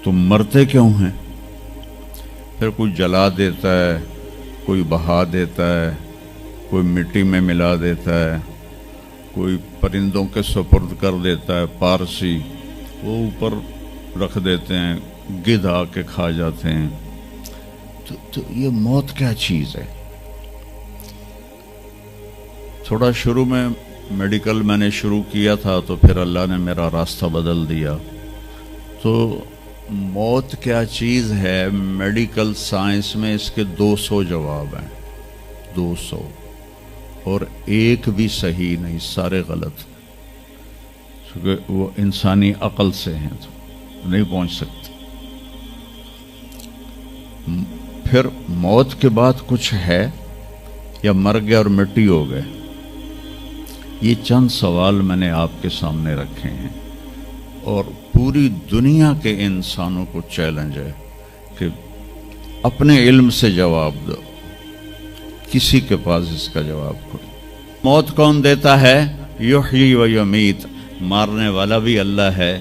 तुम मरते क्यों हैं? फिर कोई जला देता है, कोई बहा देता है, कोई मिट्टी में मिला देता है, कोई परिंदों के सुपुर्द कर देता है, पारसी वो ऊपर रख देते हैं, गिद्ध आके खा जाते हैं। तो ये मौत क्या चीज़ है? थोड़ा शुरू में मेडिकल मैंने शुरू किया था, तो फिर अल्लाह ने मेरा रास्ता बदल दिया। तो मौत क्या चीज़ है, मेडिकल साइंस में इसके 200 जवाब हैं, 200, और एक भी सही नहीं, सारे गलत, क्योंकि वो इंसानी अक्ल से हैं तो नहीं पहुंच सकते। फिर मौत के बाद कुछ है या मर गया और मिट्टी हो गए? ये चंद सवाल मैंने आपके सामने रखे हैं और पूरी दुनिया के इंसानों को चैलेंज है कि अपने इल्म से जवाब दो। किसी के पास इसका जवाब कोई। मौत कौन देता है? युहयी व युमीत, मारने वाला भी अल्लाह है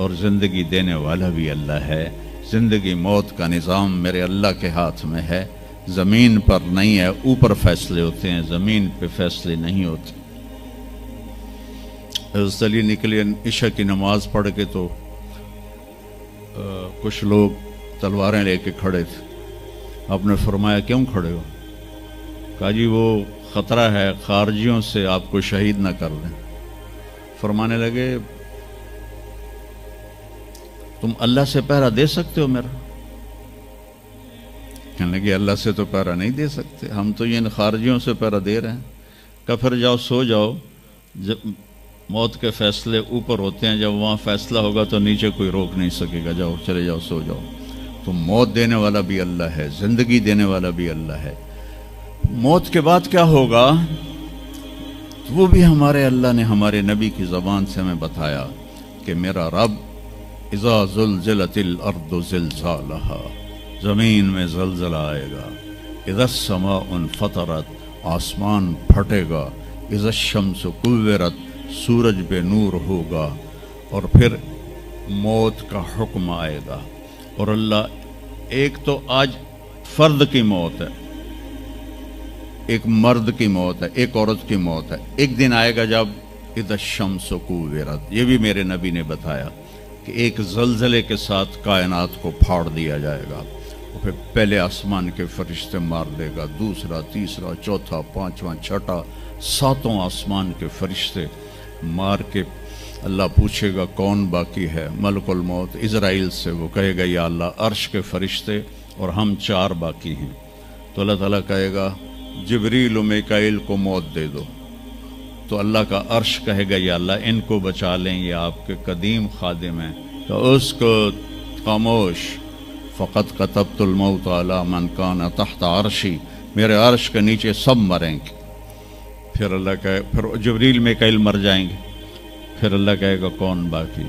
और ज़िंदगी देने वाला भी अल्लाह है। ज़िंदगी मौत का निज़ाम मेरे अल्लाह के हाथ में है, ज़मीन पर नहीं है। ऊपर फैसले होते हैं, ज़मीन पे फैसले नहीं होते। चलिए निकले इशा की नमाज पढ़ के, तो कुछ लोग तलवारें लेके खड़े थे। आपने फरमाया क्यों खड़े हो? कहा जी वो ख़तरा है खारजियों से, आपको शहीद ना कर दें। फरमाने लगे तुम अल्लाह से पहरा दे सकते हो मेरा? कहने लगे अल्लाह से तो पहरा नहीं दे सकते, हम तो ये इन खारजियों से पहरा दे रहे हैं। कहा फिर जाओ सो जाओ, जब मौत के फैसले ऊपर होते हैं, जब वहाँ फैसला होगा तो नीचे कोई रोक नहीं सकेगा। जाओ चले जाओ सो जाओ। तो मौत देने वाला भी अल्लाह है, ज़िंदगी देने वाला भी अल्लाह है। मौत के बाद क्या होगा तो वो भी हमारे अल्लाह ने हमारे नबी की ज़बान से हमें बताया कि मेरा रब इज़ा ज़ुल्ज़िलतिल अर्दु ज़िलज़ालहा, ज़मीन में ज़लज़ला आएगा। इज़ा समाउन फ़तरत, आसमान फटेगा। इज़ा शम्सु कुव्विरत, सूरज पे नूर होगा। और फिर मौत का हुक्म आएगा। और अल्लाह, एक तो आज फर्द की मौत है, एक मर्द की मौत है, एक औरत की मौत है। एक दिन आएगा जब इज़ा शम्सु कुव्विरत, ये भी मेरे नबी ने बताया कि एक ज़लज़ले के साथ कायनात को फाड़ दिया जाएगा। और फिर पहले आसमान के फरिश्ते मार देगा, दूसरा, तीसरा, चौथा, पांचवा, छठा, सातों आसमान के फरिश्ते मार के अल्लाह पूछेगा कौन बाकी है? मलकुल मौत इज़राइल से वो कहेगा या अल्लाह अर्श के फरिश्ते और हम 4 बाकी हैं। तो अल्लाह ताला कहेगा जिब्रील और मीकाईल को मौत दे दो। तो अल्लाह का अर्श कहेगा या अल्लाह इनको बचा लें, ये आपके कदीम खादिम हैं। तो उसको खामोश, फ़क़त कतबतुल मौत अला मन कान तहत अर्शी, मेरे अर्श के नीचे सब मरेंगे। फिर अल्लाह कहे, फिर जिब्रील मीकाईल मर जाएंगे। फिर अल्लाह कहेगा कौन बाकी?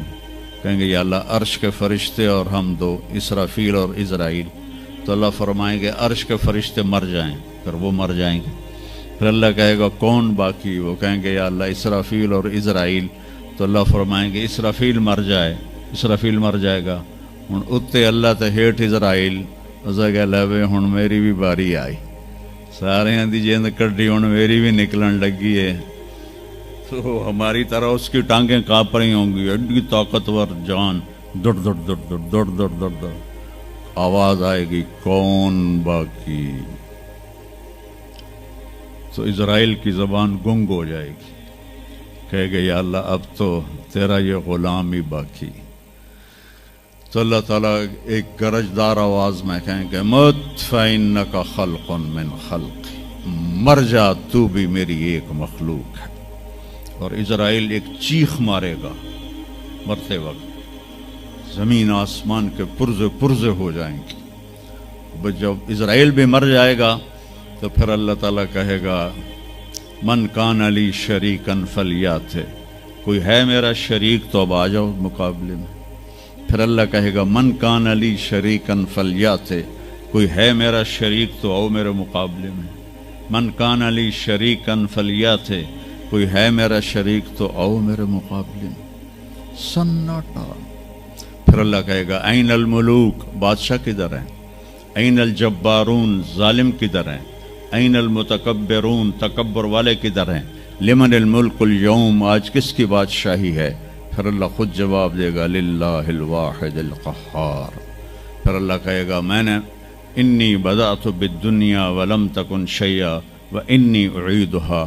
कहेंगे या अल्लाह अर्श के फरिश्ते और हम 2, इसराफील और इज़राइल। तो अल्लाह फरमाएंगे अर्श के फरिश्ते मर जाएं, फिर वो मर जाएंगे। फिर अल्लाह कहेगा कौन बाकी? वो कहेंगे या अल्लाह इसराफील और इज़राइल। तो अल्लाह फरमाएंगे इसराफील मर जाए, इसराफील मर जाएगा। हुण उत्ते अल्लाह ते हेठ इज़राइल। उसे कह लै हुण मेरी भी बारी आई, सारियां दी जिंद कड्डी, हुण मेरी भी निकलन लगी है। तो हमारी तरह उसकी टांगें काँप रही होंगी, एडी ताकतवर जान, दौड़ दौड़ दौड़ दौड़ दौड़ दौड़ दौड़ दौड़। आवाज आएगी कौन बाकी? तो इज़राइल की ज़बान गुंग हो जाएगी, कहेगा या अल्लाह अब तो तेरा ये ग़ुलाम ही बाकी। तो अल्लाह ताला एक गरजदार आवाज़ में कहेंगे मत फ़इन्नका ख़ल्क़ुन मिन ख़ल्क़ी, मर जा तू भी मेरी एक मखलूक है। और इज़राइल एक चीख मारेगा मरते वक्त, ज़मीन आसमान के पुर्ज़े पुर्ज़े हो जाएंगे। जब इज़राइल भी मर जाएगा तो फिर अल्लाह ताला कहेगा मन कान अली शरीकन फलियात, कोई है मेरा शरीक तो अब आ जाओ मुकाबले में। फिर अल्लाह कहेगा मन कान अली शरीकन फलियात, कोई है मेरा शरीक तो आओ मेरे मुकाबले में। मन कान अली शरीकन फलियात, कोई है मेरा शरीक तो आओ मेरे मुकाबले में। सन्नाटा। پھر اللہ کہے گا این الملوک، بادشاہ کدھر ہیں؟ این الجبارون، ظالم کدھر ہیں؟ این المتکبرون، تکبر والے کدھر ہیں؟ لمن الملک اليوم، آج کس کی بادشاہی ہے؟ پھر اللہ خود جواب دے گا للہ الواحد القہار۔ پھر اللہ کہے گا میں نے انی بدأت بالدنیا ولم تکن شیئا وانی اعیدہا،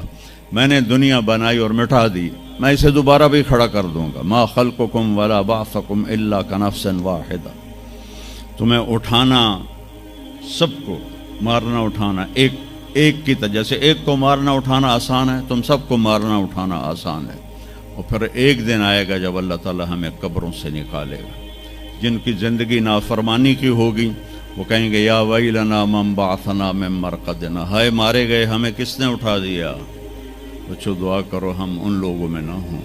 میں نے دنیا بنائی اور مٹا دی، میں اسے دوبارہ بھی کھڑا کر دوں گا۔ ما خلقکم ولا بعثکم الا کنفس واحدہ، تمہیں اٹھانا، سب کو مارنا اٹھانا ایک کی طرح، جیسے ایک کو مارنا اٹھانا آسان ہے، تم سب کو مارنا اٹھانا آسان ہے۔ اور پھر ایک دن آئے گا جب اللہ تعالی ہمیں قبروں سے نکالے گا۔ جن کی زندگی نافرمانی کی ہوگی وہ کہیں گے یا ویلنا من بعثنا من مرقدنا، ہائے مارے گئے ہمیں کس نے اٹھا دیا۔ بچو دعا کرو ہم ان لوگوں میں نہ ہوں۔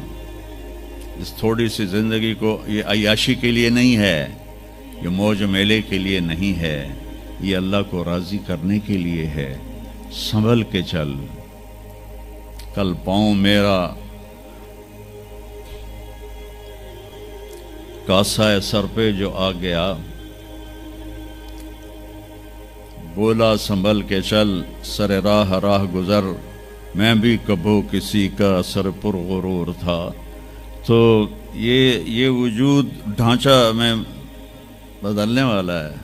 اس تھوڑی سی زندگی کو یہ عیاشی کے لیے نہیں ہے، یہ موج میلے کے لیے نہیں ہے، یہ اللہ کو راضی کرنے کے لیے ہے۔ سنبھل کے چل، کل پاؤں میرا کاسا ہے سر پہ جو آ گیا، بولا سنبھل کے چل سر راہ راہ گزر، میں بھی کبھو کسی کا سر پر غرور تھا۔ تو یہ وجود ڈھانچہ میں بدلنے والا ہے،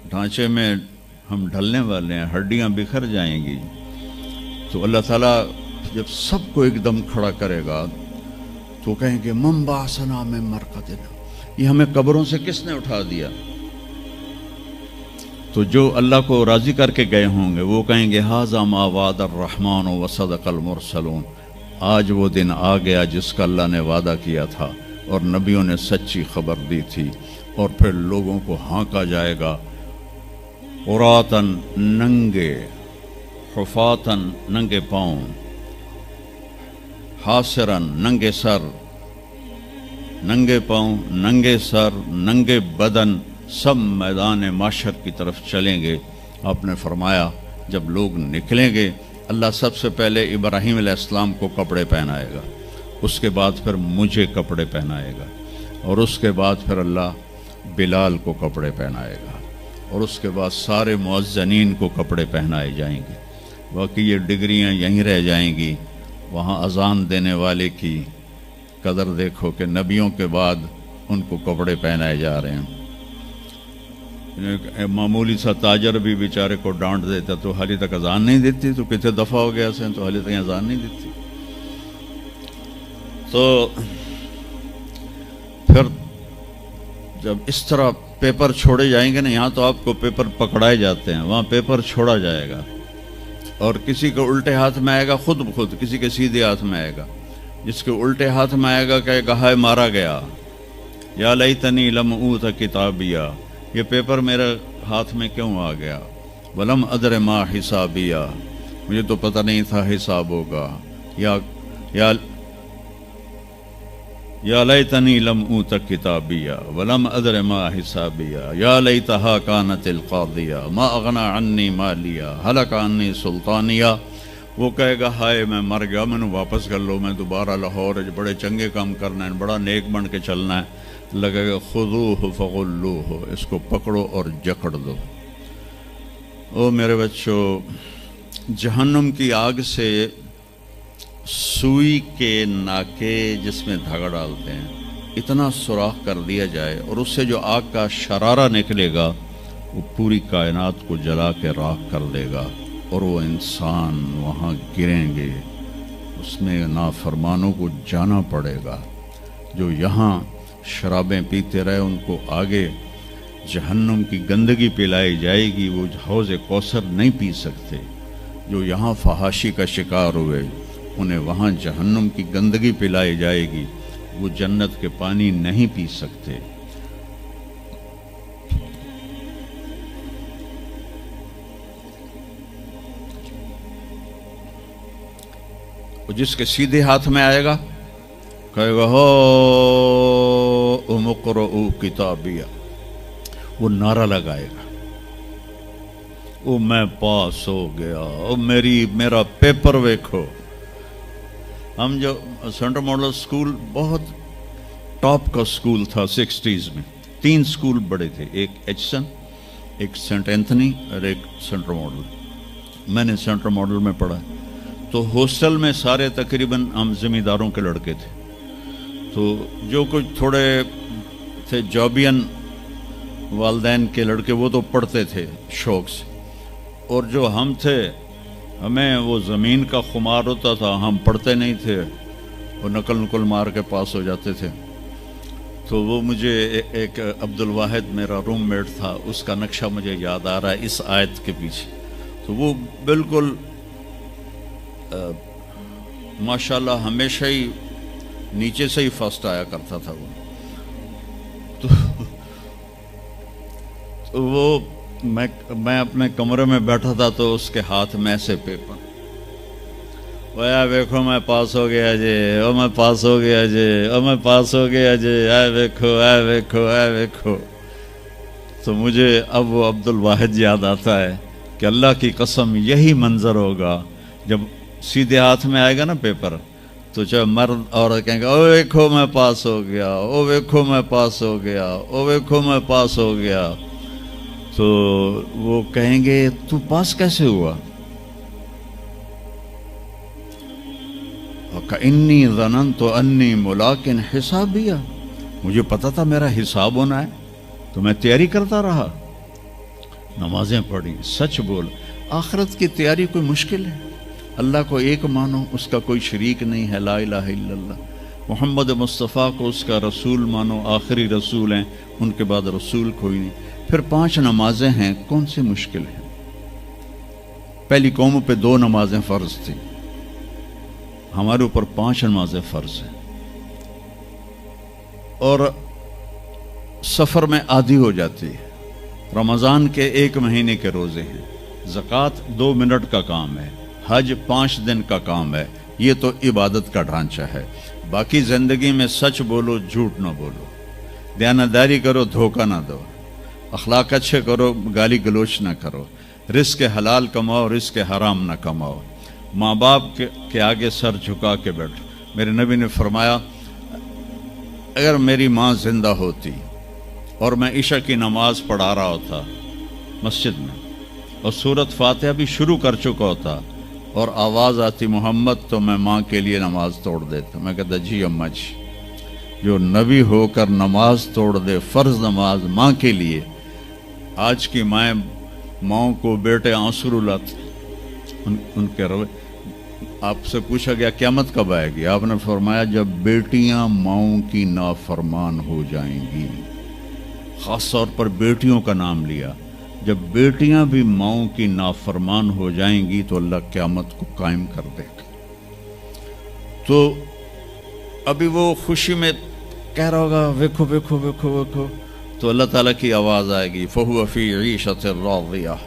ڈھانچے میں ہم ڈھلنے والے ہیں، ہڈیاں بکھر جائیں گی۔ تو اللہ تعالیٰ جب سب کو ایک دم کھڑا کرے گا تو کہیں گے من بعثنا من مرقدنا، یہ ہمیں قبروں سے کس نے اٹھا دیا؟ تو جو اللہ کو راضی کر کے گئے ہوں گے وہ کہیں گے ھذا ما وعد الرحمن وصدق المرسلون، آج وہ دن آ گیا جس کا اللہ نے وعدہ کیا تھا اور نبیوں نے سچی خبر دی تھی۔ اور پھر لوگوں کو ہانکا جائے گا، عراۃً ننگے، حفاۃً ننگے پاؤں، حاسراً ننگے سر، ننگے پاؤں، ننگے سر، ننگے بدن، سب میدان معاشر کی طرف چلیں گے۔ آپ نے فرمایا جب لوگ نکلیں گے اللہ سب سے پہلے ابراہیم علیہ السلام کو کپڑے پہنائے گا، اس کے بعد پھر مجھے کپڑے پہنائے گا، اور اس کے بعد پھر اللہ بلال کو کپڑے پہنائے گا، اور اس کے بعد سارے مؤذنین کو کپڑے پہنائے جائیں گے۔ باقی یہ ڈگریاں یہیں رہ جائیں گی۔ وہاں اذان دینے والے کی قدر دیکھو کہ نبیوں کے بعد ان کو کپڑے پہنائے جا رہے ہیں۔ معمولی سا تاجر بھی بیچارے کو ڈانٹ دیتا تو حالی تک اذان نہیں دیتی، تو کتنے دفعہ ہو گیا سے تو حالی تک اذان نہیں دیتی۔ تو پھر جب اس طرح پیپر چھوڑے جائیں گے نا، یہاں تو آپ کو پیپر پکڑائے جاتے ہیں، وہاں پیپر چھوڑا جائے گا، اور کسی کے الٹے ہاتھ میں آئے گا خود بخود، کسی کے سیدھے ہاتھ میں آئے گا۔ جس کے الٹے ہاتھ میں آئے گا کہے گا ہائے مارا گیا، یا لیتنی لم اوت کتابیہ، یہ پیپر میرے ہاتھ میں کیوں آ گیا، ولم ادر ما حسابیہ، مجھے تو پتہ نہیں تھا حساب ہوگا، یا لیتنی لم اوت کتابیہ ولم ادر ما حسابیہ، یا لیتہا کانت القاضیہ ما اغنی عنی مالیہ ہلک عنی سلطانیہ۔ وہ کہے گا ہائے میں مر گیا، میں نے واپس کر لو، میں دوبارہ لاہور بڑے چنگے کام کرنا ہے، بڑا نیک بن کے چلنا ہے۔ لگے گا خذوہ فغلوہ، اس کو پکڑو اور جکڑ دو۔ او میرے بچوں، جہنم کی آگ سے سوئی کے ناکے جس میں دھاگا ڈالتے ہیں اتنا سوراخ کر دیا جائے، اور اس سے جو آگ کا شرارہ نکلے گا وہ پوری کائنات کو جلا کے راکھ کر دے گا، اور وہ انسان وہاں گریں گے، اس میں نافرمانوں کو جانا پڑے گا۔ جو یہاں شرابیں پیتے رہے ان کو آگے جہنم کی گندگی پلائی جائے گی، وہ حوض کوثر نہیں پی سکتے۔ جو یہاں فحاشی کا شکار ہوئے انہیں وہاں جہنم کی گندگی پلائی جائے گی، وہ جنت کے پانی نہیں پی سکتے۔ جس کے سیدھے ہاتھ میں آئے گا کہے گا ہو اقرؤ کتابیہ، وہ نعرہ لگائے گا، او میں پاس ہو گیا، او میرا پیپر ویکھو۔ ہم جو سینٹرل ماڈل اسکول بہت टॉप का स्कूल था 60s में। 3 स्कूल बड़े थे, एक एचसन, एक सेंट एंथनी और एक सेंट्रल मॉडल। मैंने सेंट्रल मॉडल में पढ़ा। तो हॉस्टल में सारे तकरीबन हम ज़मींदारों के लड़के थे। तो जो कुछ थोड़े थे जॉबियन वालदैन के लड़के, वो तो पढ़ते थे शौक़ से, और जो हम थे, हमें वो ज़मीन का खुमार होता था, हम पढ़ते नहीं थे, वो नकल नुकल मार के पास हो जाते थे। तो वो मुझे एक अब्दुल वाहिद मेरा रूममेट था, उसका नक्शा मुझे याद आ रहा है इस आयत के पीछे। तो वो बिल्कुल माशाल्लाह हमेशा ही नीचे से ही फर्स्ट आया करता था वो। तो वो मैं अपने कमरे में बैठा था, तो उसके हाथ में ऐसे पेपर, वो यार देखो मैं पास हो गया जी, ओ मैं पास हो गया जी, ओ मैं पास हो गया जी, आए देखो आए देखो आए देखो। तो मुझे अब वो अब्दुल वाहिद याद आता है कि अल्लाह की कसम यही मंजर होगा जब सीधे हाथ में आएगा ना पेपर, तो चाहे मर्द औरत कहेंगे ओ देखो मैं पास हो गया, ओ देखो मैं पास हो गया, ओ देखो मैं पास हो गया। तो वो कहेंगे तू पास कैसे हुआ? इन्नी ज़ननतु अन्नी मुलाकिन हिसाबिया, मुझे पता था मेरा हिसाब होना है, तो मैं तैयारी करता रहा, नमाजें पढ़ी। सच बोल, आखिरत की तैयारी कोई मुश्किल है? अल्लाह को एक मानो, उसका कोई शरीक नहीं है, ला इलाहा इल्लल्लाह। मोहम्मद मुस्तफ़ा को उसका रसूल मानो, आखिरी रसूल हैं, उनके बाद रसूल कोई नहीं। फिर 5 नमाजें हैं, कौन सी मुश्किल है? पहली कौम पे 2 नमाजें फ़र्ज थी, हमारे ऊपर 5 नमाजें फ़र्ज हैं। और सफ़र में आधी हो जाती है। रमज़ान के 1 महीने के रोज़े हैं, ज़कात 2 मिनट का काम है, हज 5 दिन का काम है। ये तो इबादत का ढांचा है। बाकी ज़िंदगी में सच बोलो, झूठ ना बोलो, दयानतदारी करो, धोखा ना दो, अखलाक अच्छे करो, गाली गलोच ना करो, रिस्क हलाल कमाओ, रिस्क हराम ना कमाओ, माँ बाप के आगे सर झुका के बैठो। मेरे नबी ने फरमाया, अगर मेरी माँ जिंदा होती और मैं इशा की नमाज पढ़ा रहा होता मस्जिद में और सूरत फातिहा भी शुरू कर चुका होता और आवाज़ आती मोहम्मद, तो मैं माँ के लिए नमाज तोड़ देता। मैं कहता जी अम्मा जी, जो नबी होकर नमाज तोड़ दे, फ़र्ज़ नमाज माँ के लिए। आज की माँ को बेटे आंसू रुलाते, उनके रवे। आपसे पूछा गया क़यामत कब आएगी? आपने फरमाया जब बेटियां माओं की नाफरमान हो जाएंगी। ख़ास तौर पर बेटियों का नाम लिया। जब बेटियां भी माओं की नाफरमान हो जाएंगी तो अल्लाह क़यामत को कायम कर देगा। तो अभी वो खुशी में कह रहा होगा देखो देखो देखो देखो, तो अल्लाह ताला की आवाज़ आएगी, फ़हुव फ़ी ईशतिर राज़िया,